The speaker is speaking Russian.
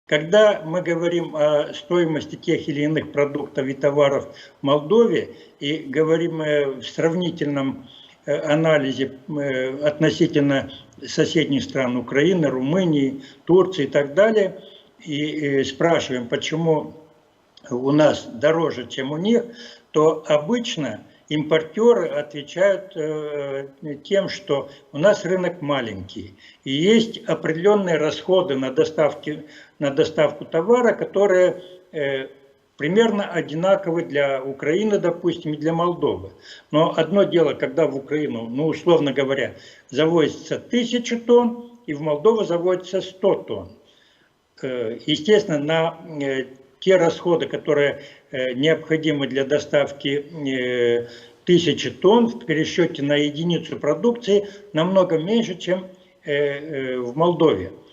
Когда мы говорим о стоимости тех или иных продуктов и товаров в Молдове и говорим в сравнительном анализе относительно соседних стран Украины, Румынии, Турции и так далее, и спрашиваем, почему у нас дороже, чем у них, то обычно импортеры отвечают тем, что у нас рынок маленький, и есть определенные расходы на доставку товара, которые примерно одинаковы для Украины, допустим, и для Молдовы. Но одно дело, когда в Украину, ну, условно говоря, завозится 1000 тонн, и в Молдову завозится 100 тонн. Естественно, на те расходы, которые необходимы для доставки 1000 тонн в пересчете на единицу продукции, намного меньше, чем в Молдове.